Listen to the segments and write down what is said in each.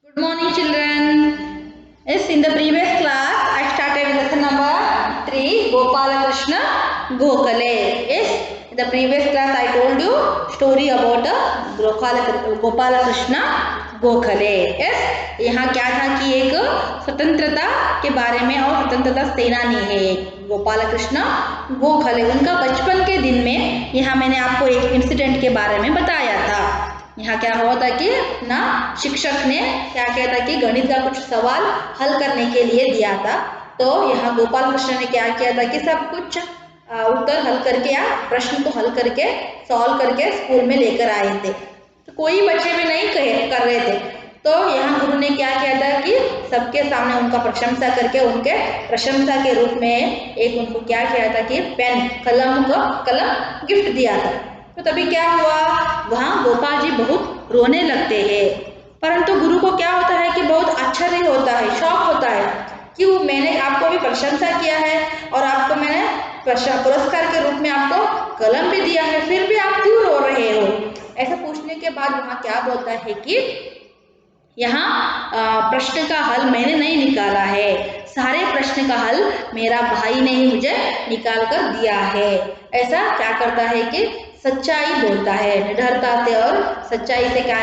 Good morning, children. Yes, in the previous class, I started with lesson number 3, Gopala Krishna Gokhale. Yes, in the previous class, I told you story about Gopala Krishna Gokhale. Yes, यहाँ क्या था कि एक स्वतंत्रता के बारे में और स्वतंत्रता सेनानी है गोपाल कृष्ण गोखले। उनका बचपन के दिन में यहाँ मैंने आपको एक इंसिडेंट के बारे में बताया था। यहाँ क्या हुआ था कि ना शिक्षक ने क्या किया था कि गणित का कुछ सवाल हल करने के लिए दिया था। तो यहाँ गोपाल कृष्ण ने क्या किया था कि सब कुछ उत्तर हल करके या प्रश्न को हल करके सॉल्व करके स्कूल में लेकर आए थे। तो कोई बच्चे भी नहीं कर रहे थे। तो यहाँ गुरु ने क्या किया था कि सबके सामने उनका प्रशंसा करके उनके प्रशंसा के रूप में एक उनको क्या किया था कि पेन कलम गिफ्ट दिया था। तो तभी क्या हुआ, वहाँ गोपाल जी बहुत रोने लगते हैं। परंतु गुरु को क्या होता है कि बहुत आश्चर्य होता है, शौक होता है कि वो मैंने आपको भी प्रशंसा किया है और आपको मैंने पुरस्कार के रूप में आपको कलम भी दिया है, फिर भी आप क्यों रो रहे हो। ऐसा पूछने के बाद वहाँ क्या बोलता है कि यहाँ प्रश्न का हल मैंने नहीं निकाला है, सारे प्रश्न का हल मेरा भाई ने ही मुझे निकाल कर दिया है। ऐसा क्या करता है कि सच्चाई बोलता है, निडरता से और सच्चाई से क्या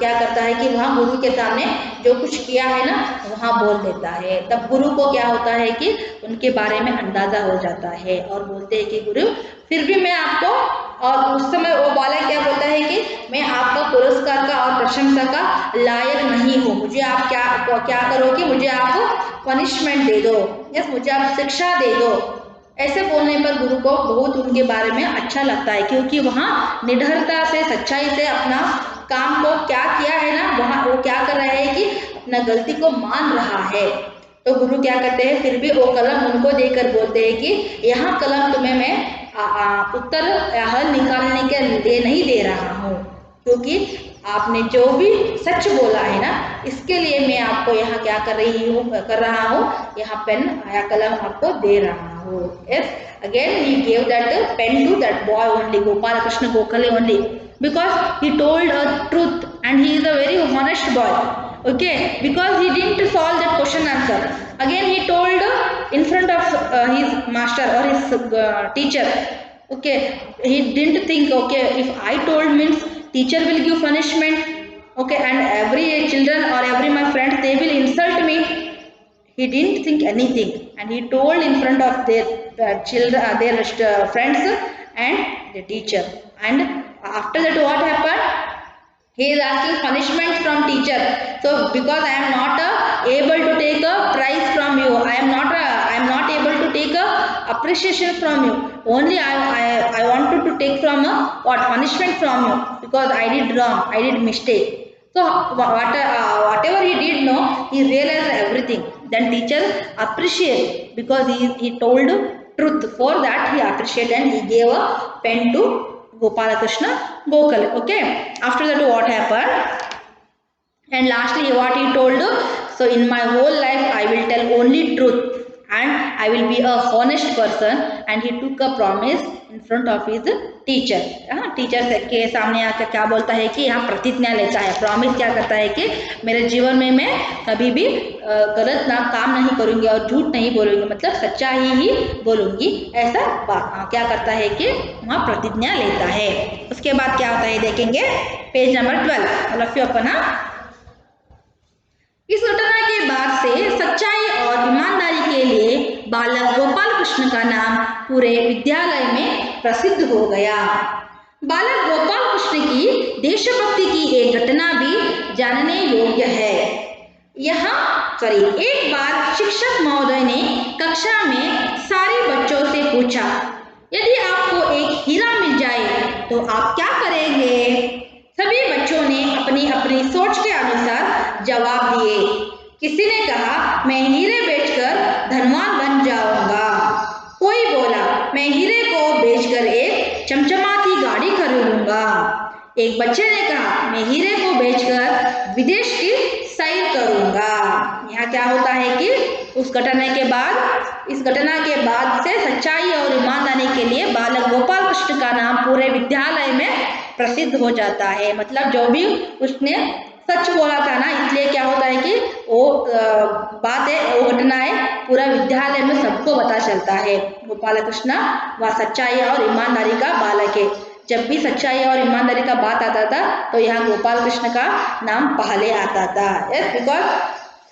करता है कि वहाँ गुरु के सामने जो कुछ किया है ना वहाँ बोल देता है। तब गुरु को क्या होता है कि उनके बारे में अंदाजा हो जाता है और बोलते हैं कि गुरु फिर भी मैं आपको, और उस समय वो बालक क्या बोलता है कि मैं आपका पुरस्कार का और प्रशंसा का लायक नहीं हूँ, मुझे आप क्या करो कि मुझे आप पनिशमेंट दे दो, यस मुझे आप शिक्षा दे दो। ऐसे बोलने पर गुरु को बहुत उनके बारे में अच्छा लगता है, क्योंकि वहाँ निडरता से सच्चाई से अपना काम को क्या किया है ना, वहाँ वो क्या कर रहे हैं कि अपना गलती को मान रहा है। तो गुरु क्या करते हैं, फिर भी वो कलम उनको देकर बोलते हैं कि यहाँ कलम तुम्हें मैं उत्तर हल निकालने के लिए नहीं दे रहा हूँ, क्योंकि आपने जो भी सच बोला है ना इसके लिए मैं आपको यहाँ क्या कर रहा हूँ, यहाँ पेन या कलम आपको दे रहा हूँ। Yes, again he gave that pen to that boy only, Gopala Krishna Gokhale only, because he told a truth and he is a very honest boy. Okay, because he didn't solve that question answer. Again he told in front of his master or his teacher. Okay, he didn't think, okay, if I told means teacher will give punishment, okay, and every children or every my friends they will insult me. He didn't think anything and he told in front of their children, their friends and the teacher. And after that what happened, he is asking punishment from teacher. So because I am not able to take a prize from you, I am not able to take a appreciation from you, only I wanted to take from what punishment from you, because I did wrong, I did mistake. So whatever he did, no, he realized everything. Then teacher appreciate because he told truth. For that he appreciated and he gave a pen to Gopala Krishna Gokhale. Okay. After that, what happened? And lastly, what he told, so in my whole life, I will tell only truth and I will be a honest person. And he took a promise in front of his teacher. Teacher के सामने आकर क्या बोलता है कि यहाँ प्रतिज्ञा लेता है, प्रॉमिस क्या करता है कि मेरे जीवन में मैं कभी भी गलत काम नहीं करूँगी और झूठ नहीं बोलूँगी, मतलब सच्चाई ही बोलूँगी, ऐसा क्या करता है कि वहाँ प्रतिज्ञा लेता है। उसके बाद क्या होता है देखेंगे पेज नंबर 12, ऑल अपना। इस घटना के बाद से सच्चाई और ईमानदारी के लिए बालक गोपाल कृष्ण का नाम पूरे विद्यालय में प्रसिद्ध हो गया। बालक गोपाल कृष्ण की देशभक्ति की एक घटना भी जानने योग्य है। एक बार शिक्षक महोदय ने कक्षा में सारे बच्चों से पूछा, यदि आपको एक हीरा मिल जाए तो आप क्या करेंगे? सभी बच्चों ने अपनी अपनी सोच के अनुसार जवाब दिए। किसी ने कहा मैं हीरे बेचकर धनवान बन जाऊंगा, कोई बोला मैं हीरे को बेचकर एक चमचमाती गाड़ी खरीदूंगा, एक बच्चे ने कहा मैं हीरे को बेचकर विदेश की सैर करूंगा। यहाँ क्या होता है कि इस घटना के बाद से सच्चाई और ईमानदारी के लिए बालक गोपाल कृष्ण का नाम पूरे विद्यालय में प्रसिद्ध हो जाता है। मतलब जो भी उसने सच बोला था ना, इसलिए क्या होता बात है, वो घटनाएं पूरा विद्यालय में सबको पता चलता है। गोपाल कृष्ण वह सच्चाई और ईमानदारी का बालक है। जब भी सच्चाई और ईमानदारी का बात आता था तो यहाँ गोपाल कृष्ण का नाम पहले आता था। Yes, because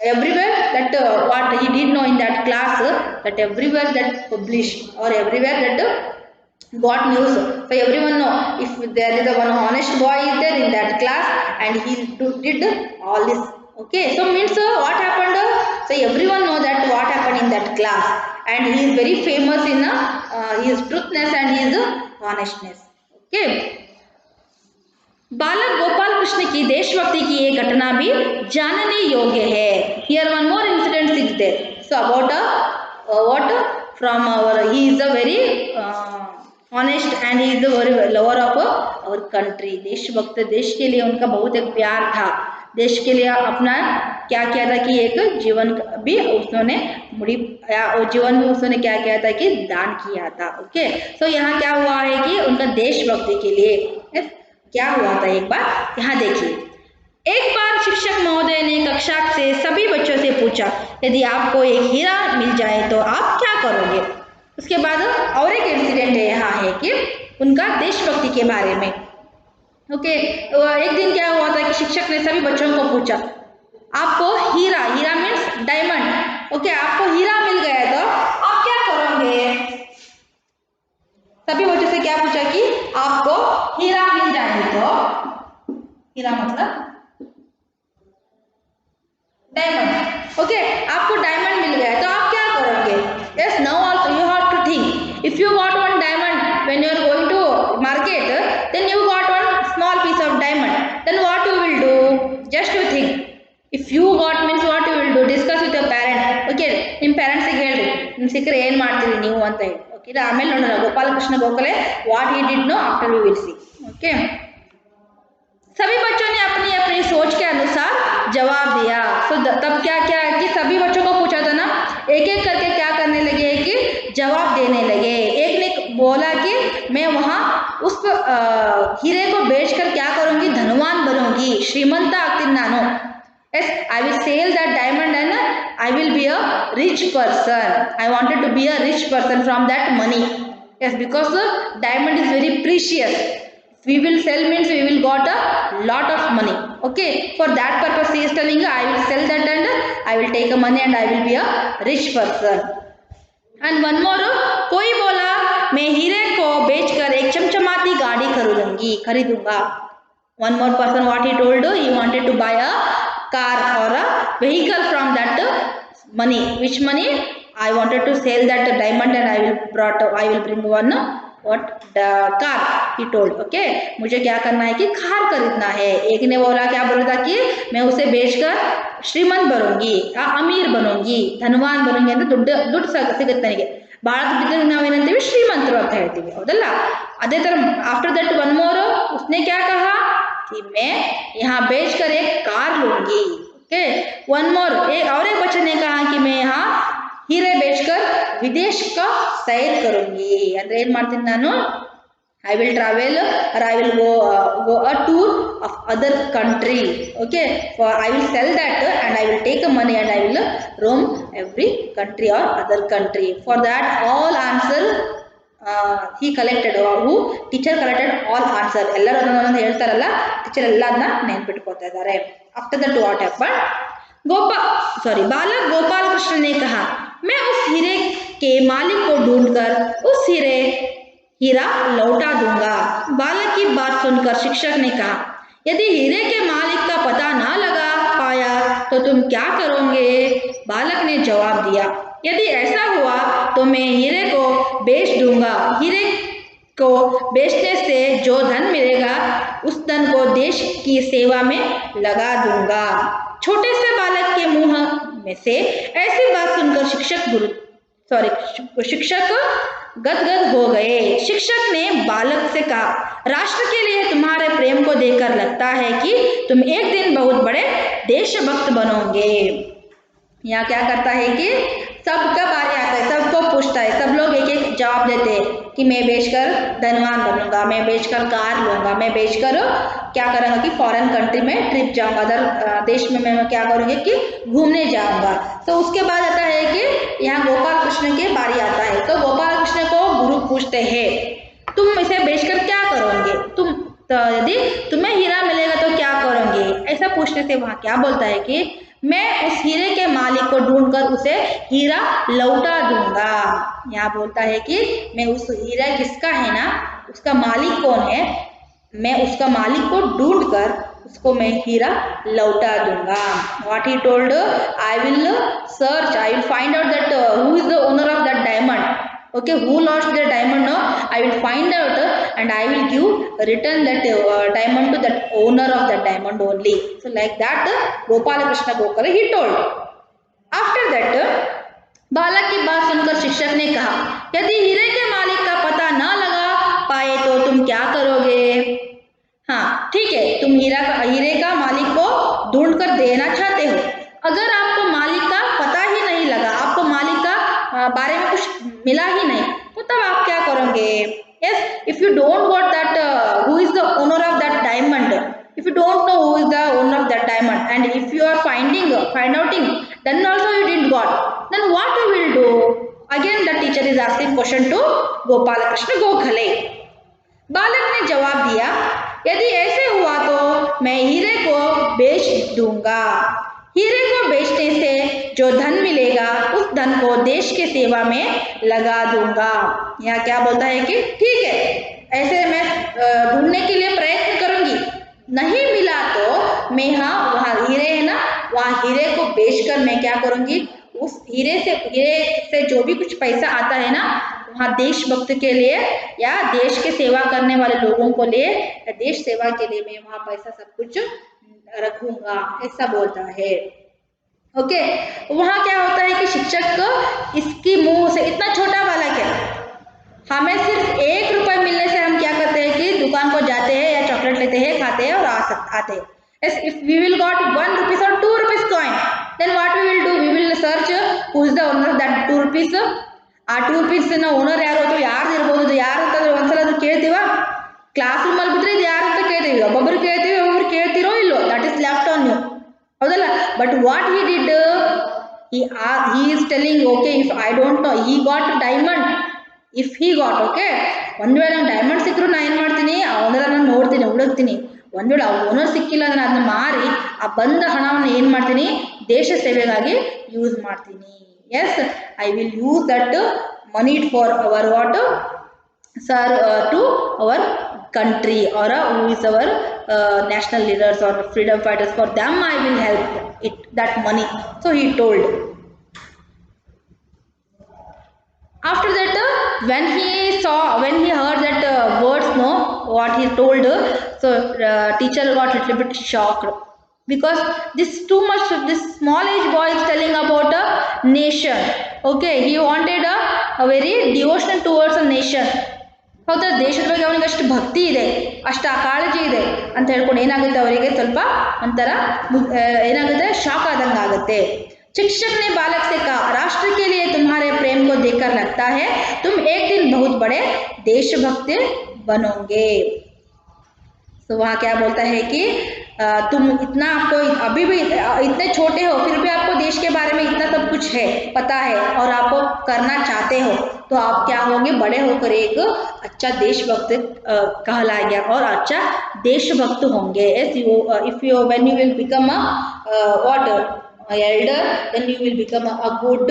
everywhere that what he did know in that class, that everywhere that published or everywhere that got news, so everyone know if there is a one honest boy is there in that class and he did all this. Okay, so means what happened, so everyone know that what happened in that class and he is very famous in his truthness and his honestness. Okay, बालक गोपाल कृष्ण की देशभक्ति की एक घटना भी जानने योग्य है। Here one more incident is there. So about what from our, he is a very honest and he is a very lover of our country. देशभक्त, देश के लिए उनका बहुत एक प्यार था। देश के लिए अपना क्या किया था कि एक जीवन भी उसने जीवन में उसने क्या किया था कि दान किया था। ओके, सो यहाँ क्या हुआ है कि उनका देशभक्ति के लिए क्या हुआ था एक बार यहाँ देखिए। एक बार शिक्षक महोदय ने कक्षा से सभी बच्चों से पूछा, यदि आपको एक हीरा मिल जाए तो आप क्या करोगे। उसके बाद और एक इंसिडेंट है यहाँ है कि उनका देशभक्ति के बारे में। ओके, एक दिन क्या हुआ था कि शिक्षक ने सभी बच्चों को पूछा, आपको हीरा, हीरा मीन्स डायमंड, ओके, आपको हीरा मिल गया तो आप क्या करोगे। सभी बच्चों से क्या पूछा कि आपको हीरा मिल जाए तो, हीरा मतलब डायमंड, ओके, आपको डायमंड मिल गया तो आप क्या करोगे। Yes, now also you have to think, if you got one diamond when you are going to market, then you got one small piece of diamond, then what you will do, just you think. If you got means what you will do, discuss with your parent. Okay, ನಿಮ್ಮ parents ಗೆ ಹೇಳಿ ನಿಮ್ಮ ಸಿಕ್ಕರೆ ಏನು ಮಾಡ್ತೀರಿ ನೀವು ಅಂತ ಹೇಳಿ. ಓಕೆ, ಇದು ಆಮೇಲೆ ನೋಡೋಣ Gopal Krishna Gokhale what he did know after we will see. Okay, सभी बच्चों ने अपनी अपनी सोच के अनुसार जवाब दिया। तो तब क्या क्या कि सभी बच्चों को पूछा था ना, एक एक करके क्या करने लगे कि जवाब देने लगे। एक ने बोला कि मैं वहाँ उस हीरे को बेचकर क्या करूँगी, धनवान बनूंगी, श्रीमंत ಆಗ್ತೀನಿ ನಾನು। Yes, I will sell that diamond and I will be a rich person. I wanted to be a rich person from that money. Yes, because the diamond is very precious. We will sell means we will got a lot of money. Okay, for that purpose he is telling I will sell that and I will take a money and I will be a rich person. And one more, कोई बोला मैं हीरे को बेचकर एक चमचमाती गाड़ी खरीदूंगा। One more person what he told, he wanted to buy a car or a vehicle from that money. Which money? I wanted to sell that diamond and I will bring one what the car, he told. Okay, मुझे क्या करना है कि car खरीदना है। एक ने बोला क्या बोला था कि मैं उसे बेचकर ಶ್ರೀಮಂತ बनूंगी, ಅಮೀರ್ बनूंगी, ಧನವಾನ್ बनूंगी ಅಂತ ದುಡ್ಡು ಸಿಗುತ್ತೆ ನನಗೆ। ಬಹಳ ದುಡ್ಡಿದ್ರೆ ನಾವೇನಂತೀವಿ ಶ್ರೀಮಂತರು ಅಂತ ಹೇಳ್ತೀವಿ, ಹೌದಲ್ಲ। ಅದೇ ತರ आफ्टर दैट वन मोर उसने क्या कहा कि मैं यहाँ बेचकर एक कार लूंगी। ओके, वन मोर और एक बच्चे ने कहा कि मैं यहाँ हीरे बेचकर विदेश का सैर करूंगी, ಅಂದ್ರೆ ಏನು ಮಾಡ್ತೀನಿ ನಾನು, I will travel or I will go a tour of other country. Okay, for I will sell that and I will take money and I will roam every country or other country. For that all answer he collected, or who teacher collected all answer. ಎಲ್ಲರೂ ಒಂದೊಂದು ಹೇಳ್ತಾರಲ್ಲ, teacher ಎಲ್ಲ ಅದನ್ನ ನೆನ್ಪಿಟ್ಕೊತಾ ಇದ್ದಾರೆ। After that what happened, बालक गोपाल कृष्ण ने कहा मैं उस हीरे के मालिक को ढूंढकर उस हीरा लौटा दूंगा। बालक की बात सुनकर शिक्षक ने कहा यदि हीरे के मालिक का पता ना लगा पाया तो तुम क्या करोगे। बालक ने जवाब दिया यदि ऐसा हुआ तो मैं हीरे को बेच दूंगा। हीरे को बेचने से जो धन मिलेगा उस धन को देश की सेवा में लगा दूंगा। छोटे से बालक के मुंह में से ऐसी बात सुनकर शिक्षक गदगद हो गए। शिक्षक ने बालक से कहा राष्ट्र के लिए तुम्हारे प्रेम को देखकर लगता है कि तुम एक दिन बहुत बड़े देशभक्त बनोगे। यहाँ क्या करता है कि सबका बारी आता है, सबको पूछता है, सब लोग एक एक जवाब देते हैं कि मैं बेचकर धनवान बनूंगा, मैं बेचकर कार लूंगा, मैं बेचकर क्या करूंगा कि फॉरेन कंट्री में ट्रिप जाऊंगा, अदर देश में मैं क्या करूंगी कि घूमने जाऊंगा। तो उसके बाद आता है कि यहाँ गोपाल कृष्ण की बारी आता है। तो गोपाल कृष्ण को गुरु पूछते हैं, तुम इसे बेचकर क्या करोगे, तुम तो यदि तुम्हें हीरा मिलेगा तो क्या करोगे, ऐसा पूछने से वहाँ क्या बोलता है कि मैं उस हीरे के मालिक को ढूंढकर उसे हीरा लौटा दूंगा। यहाँ बोलता है कि मैं उस हीरा किसका है ना, उसका मालिक कौन है, मैं उसका मालिक को ढूंढकर उसको मैं हीरा लौटा दूंगा। What he told, I will search, I will find out that who is the owner of that diamond. Okay, who lost the diamond? No, I will find out and I will give return that diamond to that owner of that diamond only. So like that, Gopala Krishna Gokala he told. After that, बालक की बात सुनकर शिक्षक ने कहा, यदि हीरे के मालिक का पता न लगा पाए तो तुम क्या करोगे? हाँ ठीक है, तुम हीरे का मालिक को ढूंढ कर देना चाहते हो। अगर आपको मालिक का पता ही नहीं लगा, आपको मालिक का बारे में कुछ मिला ही नहीं, तो तब आप क्या करोगे? Yes, if you don't got that who is the owner of that diamond, if you don't know who is the owner of that diamond, and if you are find outing, then also you didn't got, then what you will do? Again the teacher is asking question to Gopala Krishna Gokhale. बालक ने जवाब दिया, यदि ऐसे हुआ तो मैं हीरे को बेच दूंगा। हीरे को बेचने से जो धन मिलेगा उस धन को देश के सेवा में लगा दूंगा। यहाँ क्या बोलता है कि ठीक है, ऐसे मैं ढूंढने के लिए प्रयत्न करूंगी, नहीं मिला तो मैं वहाँ हीरे है ना, वहाँ हीरे को बेचकर मैं क्या करूंगी, उस हीरे से जो भी कुछ पैसा आता है ना, वहाँ देशभक्त के लिए या देश के सेवा करने वाले लोगों को लिए या देश सेवा के लिए मैं वहाँ पैसा सब कुछ रखूंगा, ऐसा बोलता है। ओके, वहाँ क्या होता है कि शिक्षक इसकी मुंह से, इतना छोटा वाला क्या, हमें सिर्फ 1 रुपए मिलने से हम क्या करते हैं कि दुकान को जाते हैं या चॉकलेट लेते हैं, खाते हैं और आते हैं। If we will got 1 rupees or 2 rupees coin, then what we will do? We will search who is the owner of that 2 rupees. ಆ 2 rupees ನ ಓನರ್ ಯಾರು ಅಥವಾ ಯಾರು ಇರ್ಬೋದು, ಯಾರು ಅಂತಂದ್ರೆ ಒಂದ್ಸಲ ಅದು ಕೇಳ್ತೀವ, ಕ್ಲಾಸ್ ರೂಮ್ ಅಲ್ಲಿ ಬಿದ್ರೆ ಇದು ಯಾರು ಅಂತ ಕೇಳ್ತೀವಿ, ಒಬ್ಬೊಬ್ರು ಕೇಳ್ತೀವಿ, ಒಬ್ಬೊಬ್ರು ಕೇಳ್ತಿರೋ ಇಲ್ಲೋ, that is left on you, ಹೌದಲ್ಲ. But what he did, he is telling, okay, if I don't know, he got diamond, if he got, okay, ಒಂದ್ ವೇಳೆ ನಂಗೆ ಡೈಮಂಡ್ ಸಿಕ್ಕರು ನಾ ಏನ್ ಮಾಡ್ತೀನಿ, ಆ ಓನರನ್ನ ನೋಡ್ತೀನಿ, ಹುಡುಕ್ತೀನಿ. ಒಂದ್ ವೇಳೆ ಆ ಓನರ್ ಸಿಕ್ಕಿಲ್ಲ ಅಂದ್ರೆ ಅದನ್ನ ಮಾರಿ ಆ ಬಂದ ಹಣವನ್ನು ಏನ್ ಮಾಡ್ತೀನಿ, ದೇಶ ಸೇವೆಗಾಗಿ ಯೂಸ್ ಮಾಡ್ತೀನಿ. Yes, I will use that money for our what, sir, to our country or who is our national leaders or freedom fighters, for them I will help it, that money. So he told. After that, when he heard that words, no, what he told, so teacher got a little bit shocked, because this too much, this small age boy is telling about a nation. Okay, he wanted a very devotion towards a nation. ಹೌದಾ, ದೇಶದ ಬಗ್ಗೆ ಅವನಿಗೆ ಅಷ್ಟು ಭಕ್ತಿ ಇದೆ, ಅಷ್ಟು ಕಾಳಜಿ ಇದೆ ಅಂತ ಹೇಳ್ಕೊಂಡು ಏನಾಗುತ್ತೆ, ಅವರಿಗೆ ಸ್ವಲ್ಪ ಒಂಥರ ಏನಾಗುತ್ತೆ, ಶಾಕ್ ಆದಂಗೆ ಆಗುತ್ತೆ. शिक्षक ने बालक से कहा, राष्ट्र के लिए तुम्हारे प्रेम को देखकर लगता है तुम एक दिन बहुत बड़े देशभक्त बनोगे। तो वहाँ क्या बोलता है कि तुम इतना, आपको अभी भी इतने छोटे हो, फिर भी आपको देश के बारे में इतना सब कुछ है, पता है, और आपको करना चाहते हो, तो आप क्या होंगे, बड़े होकर एक अच्छा देशभक्त कहलाएंगे और अच्छा देशभक्त होंगे. If you when you will become a elder, then you will become a good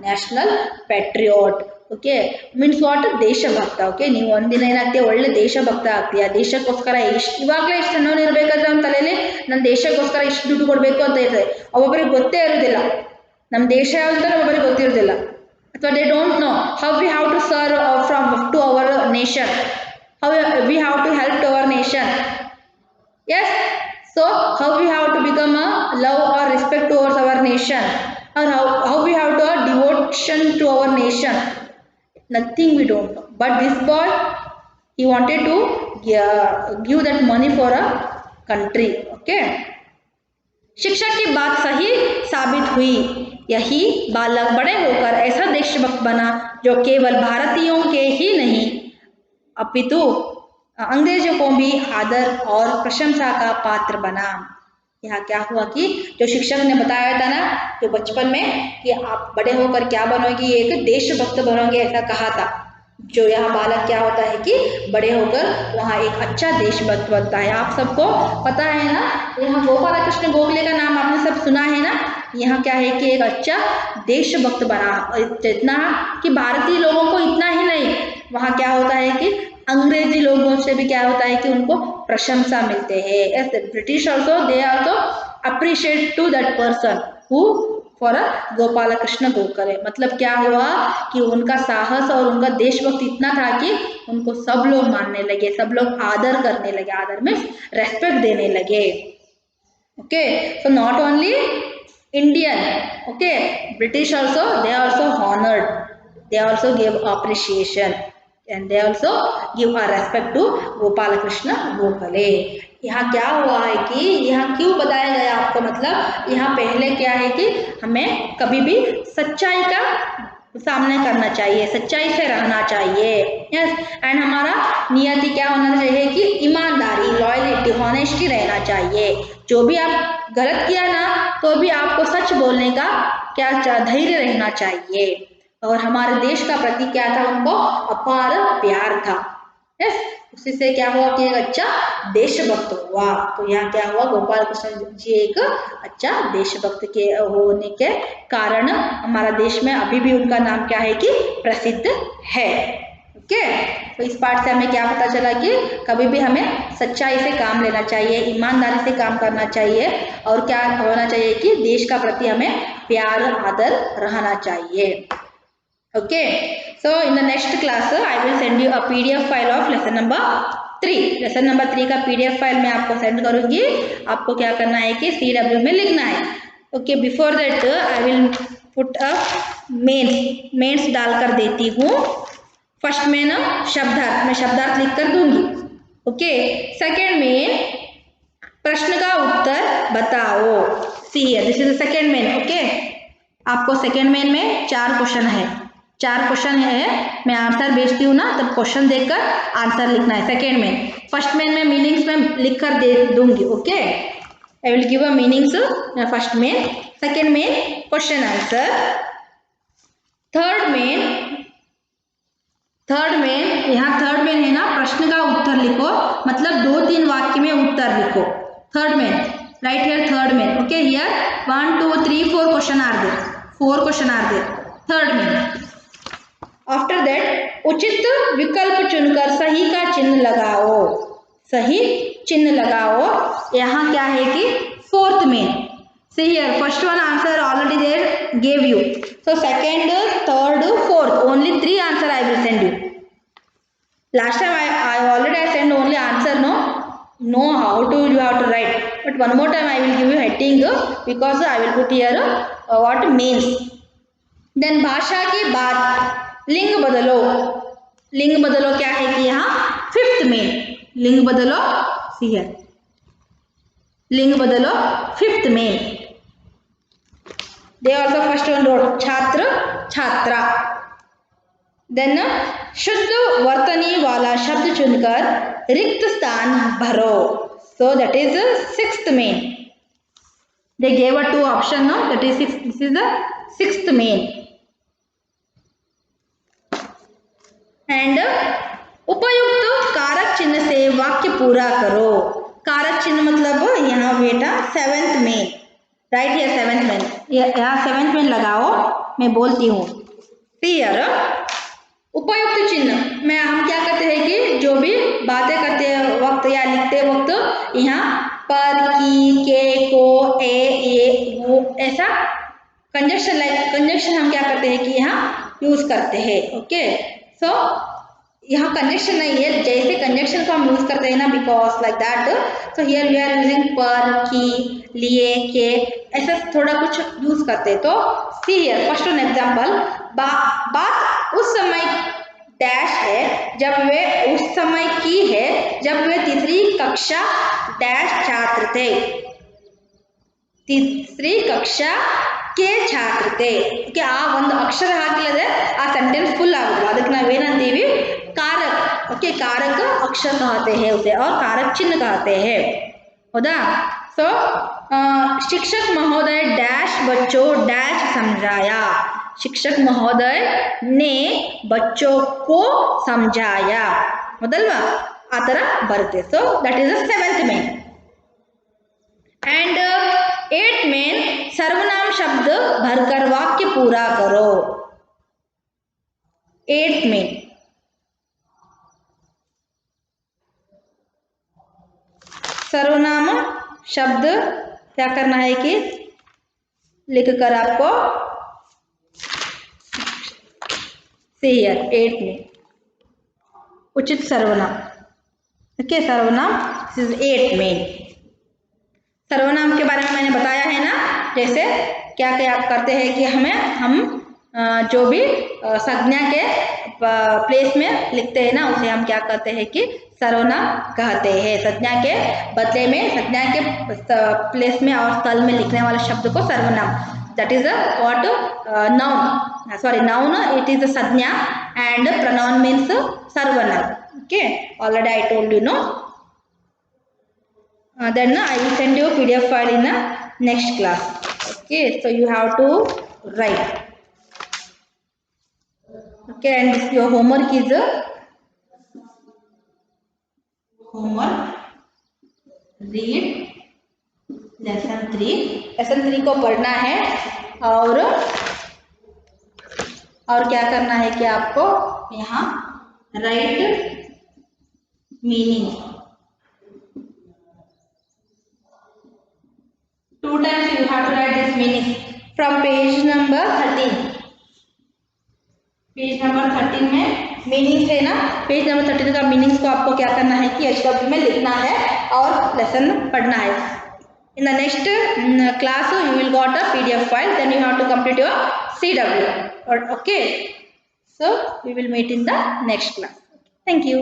national patriot. Okay, means what, ದೇಶಭಕ್ತ. ಓಕೆ, ನೀವು ಒಂದಿನ ಏನಾಗ್ತೀಯ, ಒಳ್ಳೆ ದೇಶಭಕ್ತ ಆಗ್ತೀಯ. ದೇಶಕ್ಕೋಸ್ಕರ ಇವಾಗಲೇ ಇಷ್ಟು ಸಣ್ಣವನು ಇರಬೇಕಾದ್ರೆ ನಮ್ಮ ತಲೆಯಲ್ಲಿ ನನ್ನ ದೇಶಕ್ಕೋಸ್ಕರ ಇಷ್ಟು ದುಡ್ಡು ಕೊಡಬೇಕು ಅಂತ ಇರ್ತದೆ. ಒಬ್ಬೊಬ್ಬರಿಗೆ ಗೊತ್ತೇ ಇರೋದಿಲ್ಲ ನಮ್ಮ ದೇಶ ಯಾವುದು ಅಂತ, ಒಬ್ಬರಿಗೆ ಗೊತ್ತಿರೋದಿಲ್ಲ, ಅಥವಾ they don't know how we have to serve from to our nation, how we have to help to our nation. Yes, so how we have to become a love or respect towards our nation, or how we have to have devotion to our nation. Nothing we don't know. But this boy, he wanted to give that money for a country. Okay, शिक्षक की बात सही साबित हुई. यही बालक बड़े होकर ऐसा देशभक्त बना जो केवल भारतीयों के ही नहीं अपितु अंग्रेजों को भी आदर और प्रशंसा का पात्र बना। यहाँ क्या हुआ कि जो शिक्षक ने बताया था ना जो बचपन में कि आप बड़े होकर क्या बनोगे, एक देशभक्त बनोगे ऐसा कहा था। जो यहाँ बालक क्या होता है कि बड़े होकर वहाँ एक अच्छा देशभक्त बनता है। आप सबको पता है ना, यहाँ गोपाल कृष्ण गोखले का नाम आपने सब सुना है ना। यहाँ क्या है कि एक अच्छा देशभक्त बना, जितना कि भारतीय लोगों को इतना ही नहीं, वहाँ क्या होता है कि अंग्रेजी लोगों से भी क्या होता है कि उनको प्रशंसा मिलते हैं। British also they also appreciate to that person who for Gopal Krishna Gokhale. मतलब क्या हुआ कि उनका साहस और उनका देशभक्त इतना था कि उनको सब लोग मानने लगे, सब लोग आदर करने लगे। आदर में रेस्पेक्ट देने लगे। Okay, so not only Indian, okay, British also they also honoured, they also give appreciation and they also give a respect to Gopal Krishna Gokhale. यहाँ क्या हुआ है कि यहाँ क्यों बताया गया आपको, मतलब यहाँ पहले क्या है कि हमें कभी भी सच्चाई का सामना करना चाहिए, सच्चाई से रहना चाहिए। यस, एंड हमारा नियति क्या होना चाहिए कि ईमानदारी, लॉयल्टी, हॉनेस्टी रहना चाहिए। जो भी आप गलत किया ना तो भी आपको सच बोलने का क्या धैर्य रहना चाहिए। और हमारे देश का प्रति क्या था, उनको अपार प्यार था। यस, उसी से क्या हुआ कि एक अच्छा देशभक्त हुआ। तो यहाँ क्या हुआ, गोपाल कृष्ण जी एक अच्छा देशभक्त के होने के कारण हमारा देश में अभी भी उनका नाम क्या है कि प्रसिद्ध है। ओके, तो इस पार्ट से हमें क्या पता चला कि कभी भी हमें सच्चाई से काम लेना चाहिए, ईमानदारी से काम करना चाहिए, और क्या होना चाहिए कि देश का प्रति हमें प्यार आदर रहना चाहिए। Okay, so in the next class I will send you a PDF file of lesson number 3. Lesson number 3 का PDF फाइल मैं आपको सेंड करूंगी। आपको क्या करना है कि CW में लिखना है। Okay, before that I will put a mains डालकर देती हूँ। फर्स्ट में ना शब्दार्थ, मैं शब्दार्थ लिख कर दूंगी। ओके, सेकेंड में प्रश्न का उत्तर बताओ। See here, this is the second main. Okay, आपको सेकेंड मेन में 4 क्वेश्चन है, 4 क्वेश्चन है। मैं आंसर भेजती हूँ ना, तब क्वेश्चन देखकर आंसर लिखना है सेकेंड में। फर्स्ट में मैं मीनिंग्स में लिख कर दे दूंगी। Okay, I will give a meanings first में, सेकेंड में क्वेश्चन आंसर, थर्ड में यहाँ थर्ड में है ना प्रश्न का उत्तर लिखो, मतलब 2-3 वाक्य में उत्तर लिखो। थर्ड में राइट हियर, थर्ड में। Okay, here 1 2 3 4 question are there, 4 question are there third में। आफ्टर दैट उचित विकल्प चुनकर सही का चिन्ह लगाओ, सही चिन्ह लगाओ। यहाँ क्या है कि फोर्थ में, see here first one answer already there gave you, so second, third, fourth, only 3 answer I will send you. Last time I already send only answer, no how to you have to write, but one more time I will give you heading because I will put here what means. Then भाषा की बात, लिंग बदलो, लिंग बदलो क्या है कि यहाँ फिफ्थ में लिंग बदलो, सी है लिंग बदलो फिफ्थ में। They also first one road छात्र छात्रा। देन शुद्ध वर्तनी वाला शब्द चुनकर रिक्त स्थान भरो, so that is sixth main. They gave a 2 option, know that is six, this is the sixth main. And उपयुक्त कारक चिन्ह से वाक्य पूरा करो। कारक चिन्ह मतलब यहाँ बेटा 7th में, राइट हियर 7th में, यहाँ 7th में लगाओ, मैं बोलती हूँ। क्लियर, उपयुक्त चिन्ह में हम क्या करते हैं कि जो भी बातें करते वक्त या लिखते वक्त यहाँ पर, की, के, को, ए, वो ऐसा कंजक्शन, लाइक कंजक्शन हम क्या करते हैं कि यहाँ यूज करते हैं। ओके, सो यहाँ कंजक्शन नहीं है, जैसे कंजक्शन को हम यूज करते हैं ना, because like that, so here we are using पर, की, लिए, के, ऐसा थोड़ा कुछ यूज करते हैं। तो see here first an example, बात उस समय डैश है जब वे, उस समय की है जब वे तीसरी कक्षा डैश छात्र थे, तीसरी कक्षा के छात्र थे ओके आ ಒಂದು ಅಕ್ಷರ ಹಾಕಿಲ್ಲದೆ ಆ ಸೆಂಟೆನ್ಸ್ ಫುಲ್ ಆಗುತ್ತೆ ಅದಕ್ಕೆ ನಾವು ಏನಂತೀವಿ कारक ओके कारक अक्षर कहते हैं उसे और कारक चिन्ह कहते हैं होदा सो शिक्षक महोदय डैश बच्चों डैश समझाया शिक्षक महोदय ने बच्चों को समझाया होदल्वा आ ತರ ಬರುತ್ತೆ so that is the 7th main and 8th main सर्वनाम शब्द भरकर वाक्य पूरा करो 8th मेन सर्वनाम शब्द क्या करना है कि लिखकर आपको सी हियर 8th में उचित सर्वनाम ओके सर्वनाम दिस इज 8th में सर्वनाम के बारे में मैंने बताया है ना जैसे क्या क्या आप करते हैं कि हम जो भी संज्ञा के प्लेस में लिखते हैं ना उसे हम क्या करते हैं कि सर्वनाम कहते हैं संज्ञा के बदले में संज्ञा के प्लेस में और स्थल में लिखने वाले शब्द को सर्वनाम that is what noun sorry noun it is a संज्ञा एंड प्रोनाउन मीन्स सर्वनाम okay already I told you know then I will send you a PDF file in the next class okay so you have to write okay and this your homework is homework read lesson 3 को पढ़ना है और क्या करना है कि आपको यहाँ right meaning 2 times you have to write this meaning from page number 13 में मीनिंग है ना पेज नंबर 13 का मीनिंग्स को आपको क्या करना है कि HW में लिखना है और लेसन पढ़ना है in the next class you will got a PDF file then you have to complete your CW or okay so we will meet in the next class thank you